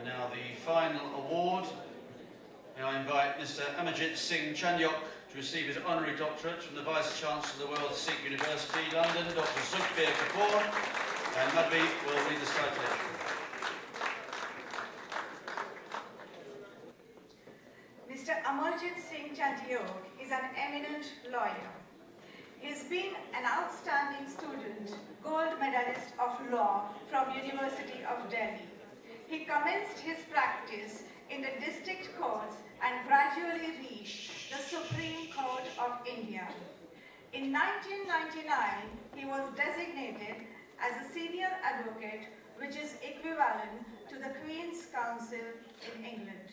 And now the final award. May I invite Mr. Amarjit Singh Chandyok to receive his honorary doctorate from the Vice-Chancellor of the World Sikh University, London, Dr. Sukhbir Kapoor, and Madhvi will read the citation. Mr. Amarjit Singh Chandyok is an eminent lawyer. He's been an outstanding student, gold medalist of law from University of Delhi. He commenced his practice in the district courts and gradually reached the Supreme Court of India. In 1999, he was designated as a senior advocate, which is equivalent to the Queen's Counsel in England.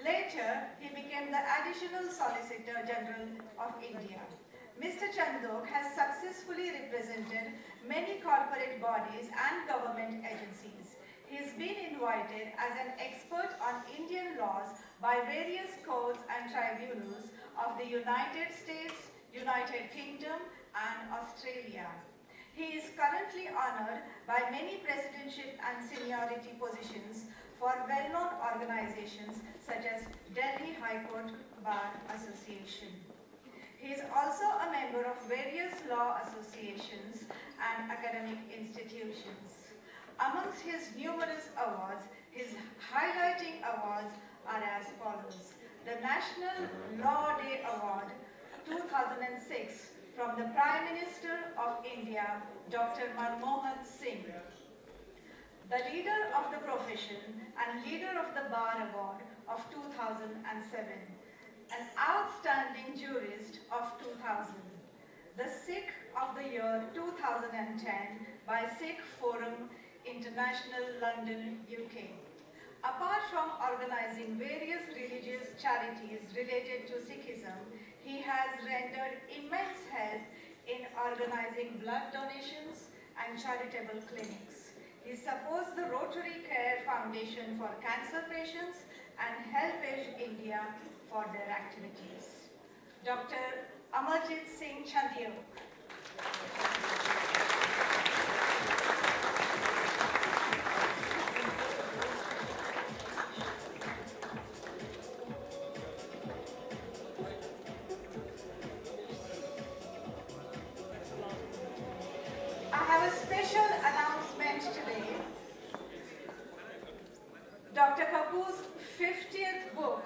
Later, he became the Additional Solicitor General of India. Mr. Chandyok has successfully represented many corporate bodies and government agencies. He has been invited as an expert on Indian laws by various courts and tribunals of the United States, United Kingdom, and Australia. He is currently honored by many presidency and seniority positions for well-known organizations such as Delhi High Court Bar Association. He is also a member of various law associations and academic institutions. Amongst his numerous awards, his highlighting awards are as follows. The National Law Day Award 2006 from the Prime Minister of India, Dr. Manmohan Singh. The Leader of the Profession and Leader of the Bar Award of 2007. An Outstanding Jurist of 2000. The Sikh of the Year 2010 by Sikh Forum International, London, UK. Apart from organizing various religious charities related to Sikhism, he has rendered immense help in organizing blood donations and charitable clinics. He supports the Rotary Care Foundation for cancer patients and HelpAge India for their activities. Dr. Amarjit Singh Chandyok. I have a special announcement today. Dr. Kapoor's 50th book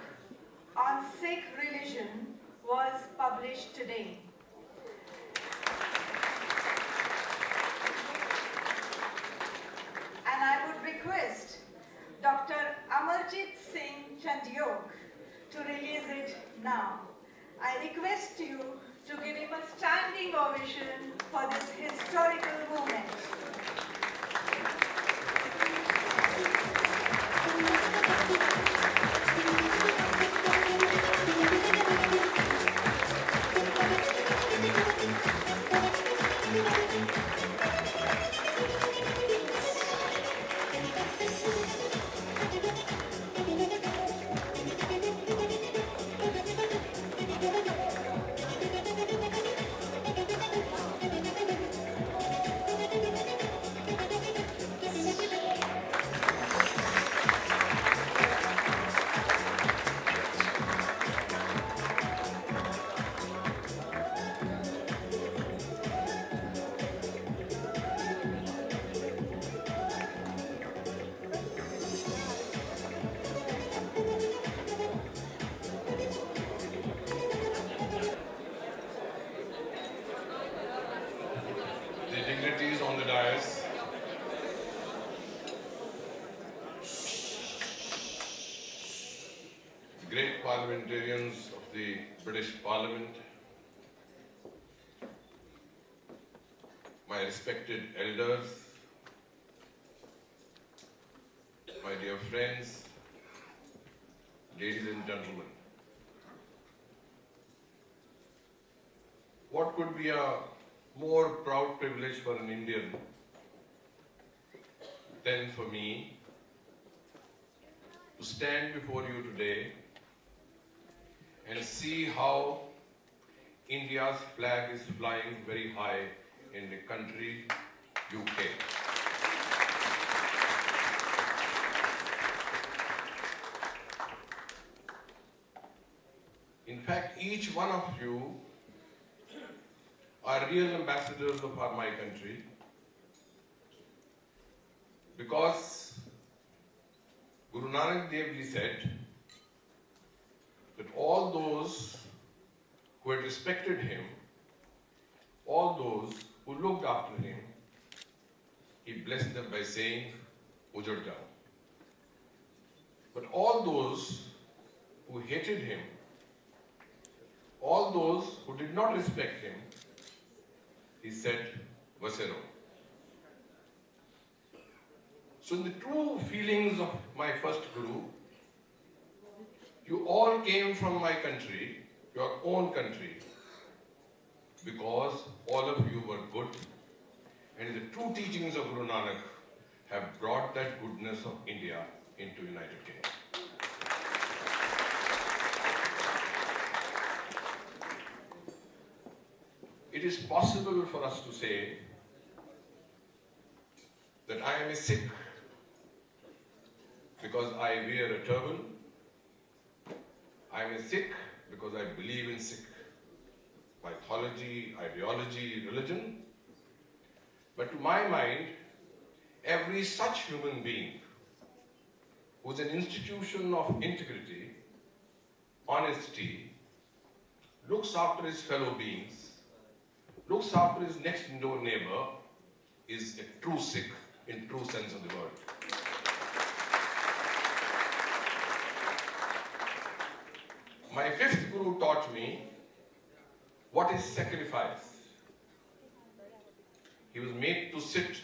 on Sikh religion was published today. And I would request Dr. Amarjit Singh Chandyok to release it now. I request you to give him a standing ovation for this historical moment. Dignitaries on the dais, the great parliamentarians of the British Parliament, my respected elders, my dear friends, ladies and gentlemen. What could be a more proud privilege for an Indian than for me to stand before you today and see how India's flag is flying very high in the country UK. fact, each one of you are real ambassadors of my country, because Guru Nanak Dev Ji said that all those who had respected him, all those who looked after him, he blessed them by saying, Ujad jao. But all those who hated him, all those who did not respect him, he said, Vasero. So in the true feelings of my first Guru, you all came from my country, your own country, because all of you were good, and the true teachings of Guru Nanak have brought that goodness of India into United Kingdom. It is possible for us to say that I am a Sikh because I wear a turban. I am a Sikh because I believe in Sikh mythology, ideology, religion. But to my mind, every such human being who is an institution of integrity, honesty, looks after his fellow beings, looks after his next door neighbor, is a true Sikh in true sense of the word. My fifth Guru taught me what is sacrifice. He was made to sit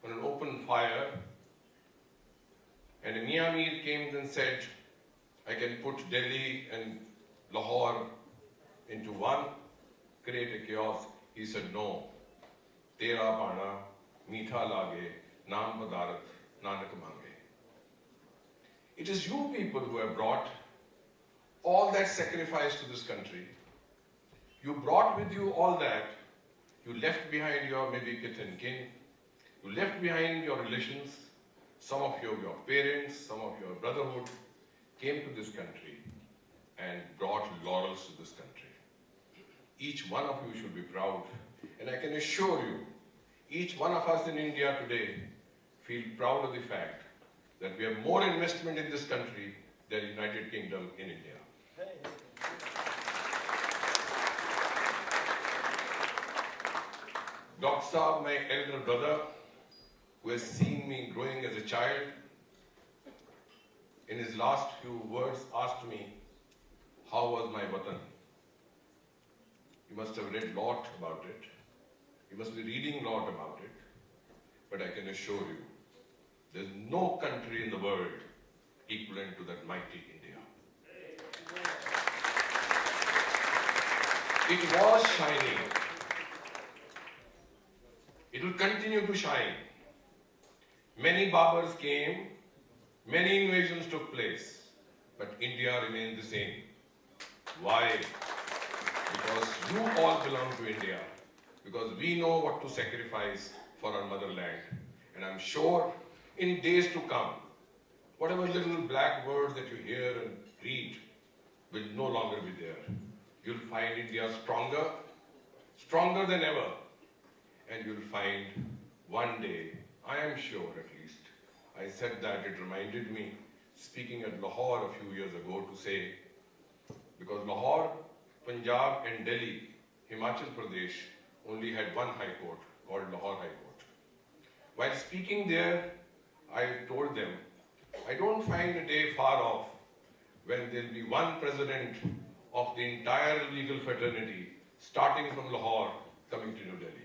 on an open fire, and a Mian Mir came and said, I can put Delhi and Lahore into one, create a chaos. He said, no. Tera pana, meetha lage, naam padarat, nanak mange. It is you people who have brought all that sacrifice to this country. You brought with you all that. You left behind your maybe kith and kin. You left behind your relations. Some of your parents, some of your brotherhood came to this country and brought laurels to this country. Each one of you should be proud. And I can assure you, each one of us in India today feel proud of the fact that we have more investment in this country than United Kingdom in India. Dr. Saab, my elder brother, who has seen me growing as a child, in his last few words asked me, how was my watan? You must have read a lot about it. You must be reading a lot about it. But I can assure you, there's no country in the world equivalent to that mighty India. It was shining. It will continue to shine. Many Baburs came, many invasions took place, but India remained the same. Why? Because you all belong to India, because we know what to sacrifice for our motherland. And I'm sure in days to come, whatever little black words that you hear and read will no longer be there. You'll find India stronger, stronger than ever. And you'll find one day, I am sure at least, I said that, it reminded me, speaking at Lahore a few years ago, to say, because Lahore, Punjab and Delhi, Himachal Pradesh, only had one high court, called Lahore High Court. While speaking there, I told them, I don't find a day far off when there'll be one president of the entire legal fraternity, starting from Lahore, coming to New Delhi.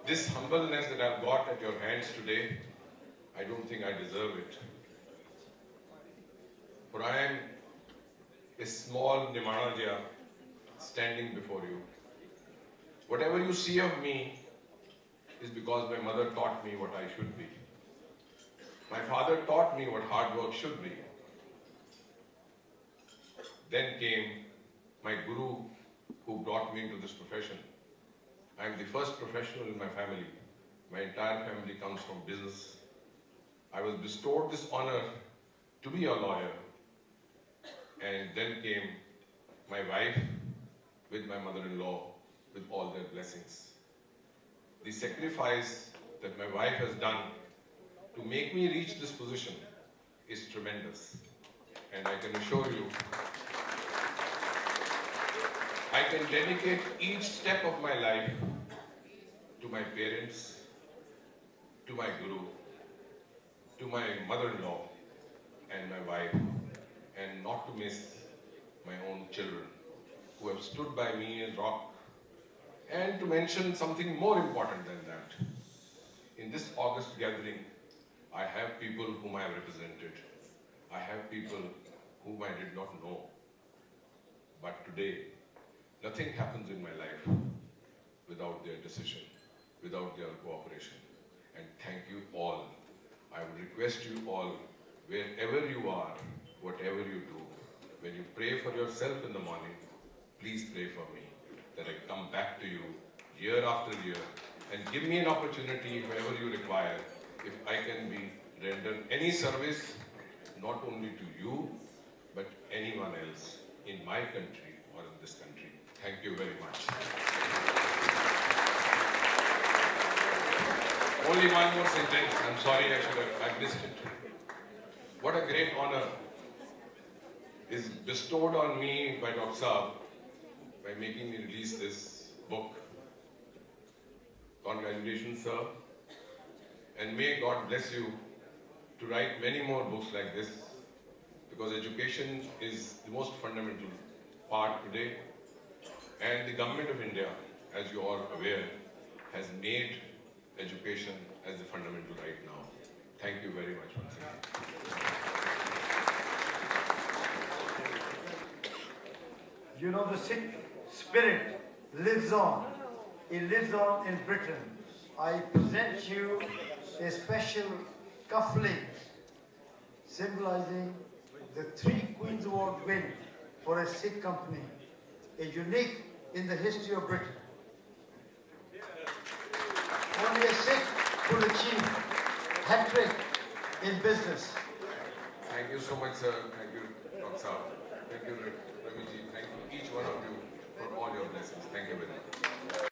This humbleness that I've got at your hands today, I don't think I deserve it. For I am a small Nimanaja standing before you. Whatever you see of me is because my mother taught me what I should be. My father taught me what hard work should be. Then came my Guru who brought me into this profession. I am the first professional in my family. My entire family comes from business. I was bestowed this honor to be a lawyer. And then came my wife, with my mother-in-law, with all their blessings. The sacrifice that my wife has done to make me reach this position is tremendous. And I can assure you, I can dedicate each step of my life to my parents, to my guru, to my mother-in-law and my wife, and not to miss my own children who have stood by me as rock. And to mention something more important than that, in this August gathering, I have people whom I have represented. I have people whom I did not know. But today, nothing happens in my life without their decision, without their cooperation. And thank you all. I would request you all, wherever you are, whatever you do, when you pray for yourself in the morning, please pray for me, that I come back to you year after year and give me an opportunity wherever you require, if I can be render any service, not only to you, but anyone else in my country or in this country. Thank you very much. Only one more sentence. I'm sorry, I missed it. What a great honor is bestowed on me by Dr. Saab by making me release this book. Congratulations, sir. And may God bless you to write many more books like this, because education is the most fundamental part today. And the government of India, as you are aware, has made education as the fundamental right now. Thank you very much once again. You know, the Sikh spirit lives on. It lives on in Britain. I present you a special cufflink symbolizing the 3 Queen's Award win for a Sikh company, a unique in the history of Britain. Only a Sikh could achieve hat-trick in business. Thank you so much, sir. Thank you, Dr. Saab. Thank you, Ramiji. Thank you, each one of you, for all your blessings. Thank you very much.